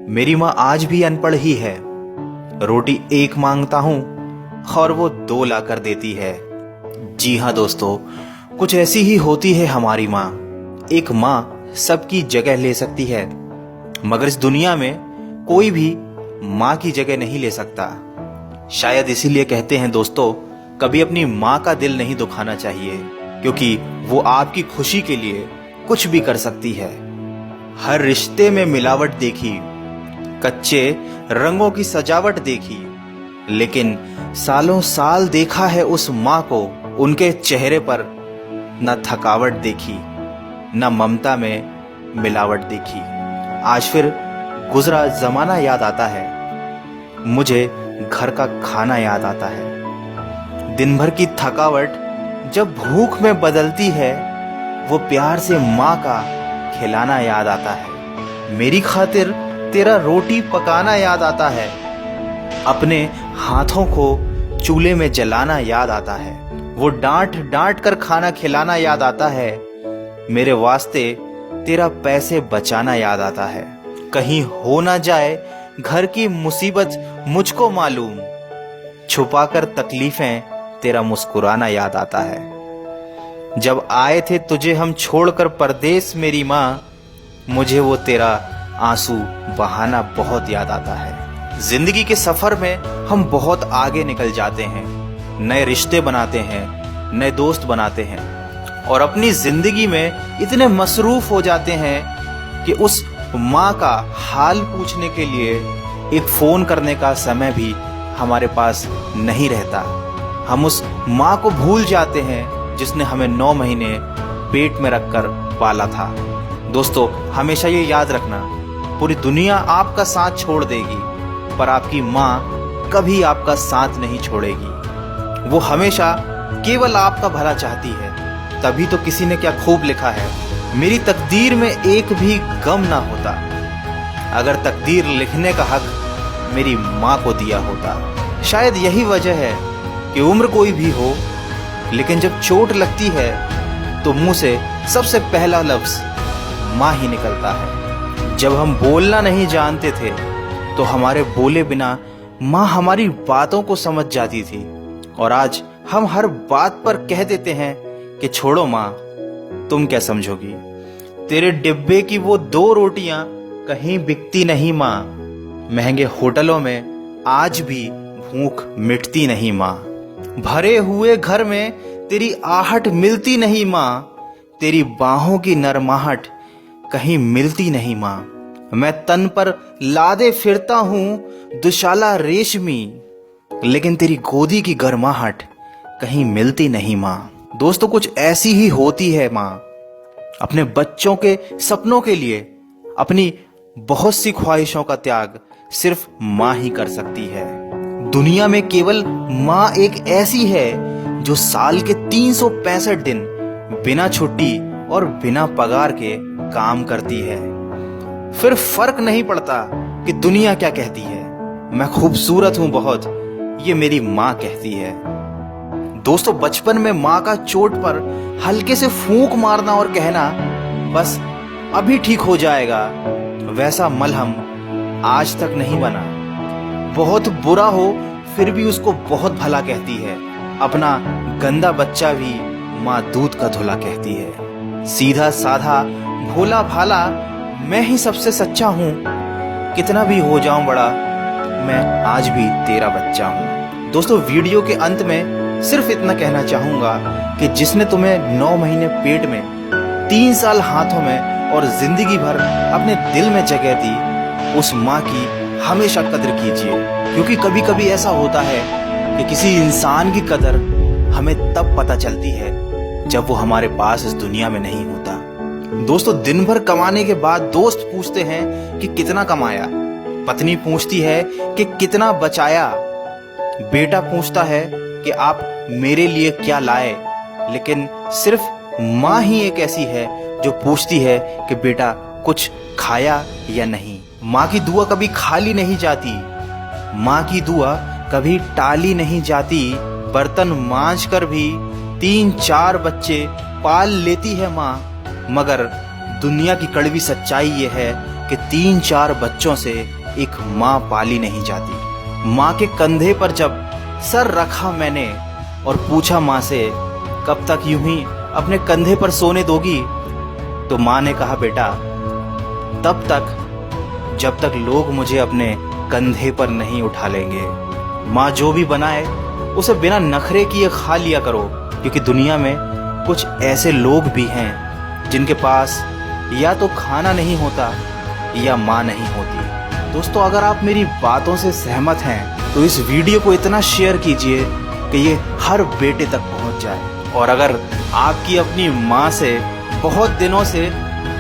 मेरी माँ आज भी अनपढ़ ही है। रोटी एक मांगता हूँ और वो दो लाकर देती है। जी हाँ दोस्तों, कुछ ऐसी ही होती है हमारी माँ। एक माँ सबकी जगह ले सकती है, मगर इस दुनिया में कोई भी माँ की जगह नहीं ले सकता। शायद इसीलिए कहते हैं दोस्तों, कभी अपनी माँ का दिल नहीं दुखाना चाहिए, क्योंकि वो आपकी खुशी के लिए कुछ भी कर सकती है। हर रिश्ते में मिलावट देखी, कच्चे रंगों की सजावट देखी, लेकिन सालों साल देखा है उस माँ को, उनके चेहरे पर न थकावट देखी, न ममता में मिलावट देखी। आज फिर गुजरा जमाना याद आता है, मुझे घर का खाना याद आता है। दिन भर की थकावट जब भूख में बदलती है, वो प्यार से माँ का खिलाना याद आता है। मेरी खातिर तेरा रोटी पकाना याद आता है, अपने हाथों को चूल्हे में जलाना याद आता है। वो डांट डांट कर खाना खिलाना याद आता है, मेरे वास्ते तेरा पैसे बचाना याद आता है। कहीं हो ना जाए घर की मुसीबत मुझको मालूम, छुपाकर तकलीफें तेरा मुस्कुराना याद आता है। जब आए थे तुझे हम छोड़कर परदेस मेरी माँ, मुझे वो तेरा आंसू बहाना बहुत याद आता है। जिंदगी के सफर में हम बहुत आगे निकल जाते हैं, नए रिश्ते बनाते हैं, नए दोस्त बनाते हैं, और अपनी जिंदगी में इतने मसरूफ हो जाते हैं कि उस माँ का हाल पूछने के लिए एक फोन करने का समय भी हमारे पास नहीं रहता। हम उस माँ को भूल जाते हैं जिसने हमें 9 महीने पेट में रखकर पाला था। दोस्तों, हमेशा ये याद रखना, पूरी दुनिया आपका साथ छोड़ देगी, पर आपकी माँ कभी आपका साथ नहीं छोड़ेगी। वो हमेशा केवल आपका भला चाहती है। तभी तो किसी ने क्या खूब लिखा है, मेरी तकदीर में एक भी गम ना होता, अगर तकदीर लिखने का हक मेरी माँ को दिया होता। शायद यही वजह है कि उम्र कोई भी हो, लेकिन जब चोट लगती है तो मुंह से सबसे पहला लफ्ज माँ ही निकलता है। जब हम बोलना नहीं जानते थे तो हमारे बोले बिना माँ हमारी बातों को समझ जाती थी, और आज हम हर बात पर कह देते हैं कि छोड़ो माँ, तुम क्या समझोगी। तेरे डिब्बे की वो 2 रोटियां कहीं बिकती नहीं माँ, महंगे होटलों में आज भी भूख मिटती नहीं माँ। भरे हुए घर में तेरी आहट मिलती नहीं माँ, तेरी बाहों की नरमाहट कहीं मिलती नहीं माँ। मैं तन पर लादे फिरता हूँ दुशाला रेशमी, लेकिन तेरी गोदी की गर्माहट कहीं मिलती नहीं माँ। दोस्तों, कुछ ऐसी ही होती है माँ। अपने बच्चों के सपनों के लिए अपनी बहुत सी ख्वाहिशों का त्याग सिर्फ माँ ही कर सकती है। दुनिया में केवल माँ एक ऐसी है जो साल के 365 दिन बिना छुट्टी और बिना पगार के काम करती है। फिर फर्क नहीं पड़ता कि दुनिया क्या कहती है, मैं खूबसूरत हूं बहुत, ये मेरी माँ कहती है। दोस्तों, बचपन में माँ का चोट पर हल्के से फूंक मारना और कहना बस अभी ठीक हो जाएगा, वैसा मलहम आज तक नहीं बना। बहुत बुरा हो फिर भी उसको बहुत भला कहती है। अपना गंदा बच्चा भी माँ दूध का धुला कहती है। सीधा साधा भोला भाला मैं ही सबसे सच्चा हूँ, कितना भी हो जाऊं बड़ा, मैं आज भी तेरा बच्चा हूँ। दोस्तों, वीडियो के अंत में सिर्फ इतना कहना चाहूंगा कि जिसने तुम्हें 9 महीने पेट में, 3 साल हाथों में और जिंदगी भर अपने दिल में जगह दी, उस माँ की हमेशा कदर कीजिए, क्योंकि कभी कभी ऐसा होता है कि किसी इंसान की कदर हमें तब पता चलती है जब वो हमारे पास इस दुनिया में नहीं होता। दोस्तों, दिन भर कमाने के बाद दोस्त पूछते हैं कि कितना कमाया, पत्नी पूछती है कि कितना बचाया, बेटा पूछता है कि आप मेरे लिए क्या लाए, लेकिन सिर्फ माँ ही एक ऐसी है जो पूछती है कि बेटा कुछ खाया या नहीं। माँ की दुआ कभी खाली नहीं जाती, माँ की दुआ कभी टाली नहीं जाती। बर्तन मांज कर भी 3-4 बच्चे पाल लेती है माँ, मगर दुनिया की कड़वी सच्चाई ये है कि 3-4 बच्चों से एक माँ पाली नहीं जाती। माँ के कंधे पर जब सर रखा मैंने और पूछा माँ से कब तक यूं ही अपने कंधे पर सोने दोगी, तो माँ ने कहा बेटा तब तक जब तक लोग मुझे अपने कंधे पर नहीं उठा लेंगे। माँ जो भी बनाए उसे बिना नखरे किए खा लिया करो, क्योंकि दुनिया में कुछ ऐसे लोग भी हैं जिनके पास या तो खाना नहीं होता या माँ नहीं होती। दोस्तों, अगर आप मेरी बातों से सहमत हैं तो इस वीडियो को इतना शेयर कीजिए कि ये हर बेटे तक पहुंच जाए। और अगर आपकी अपनी माँ से बहुत दिनों से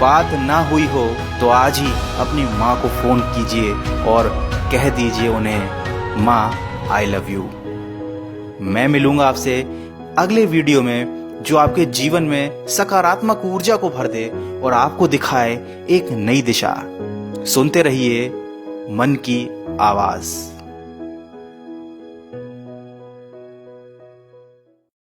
बात ना हुई हो तो आज ही अपनी माँ को फ़ोन कीजिए और कह दीजिए उन्हें माँ आई लव यू। मैं मिलूंगा आपसे अगले वीडियो में जो आपके जीवन में सकारात्मक ऊर्जा को भर दे और आपको दिखाए एक नई दिशा। सुनते रहिए मन की आवाज़।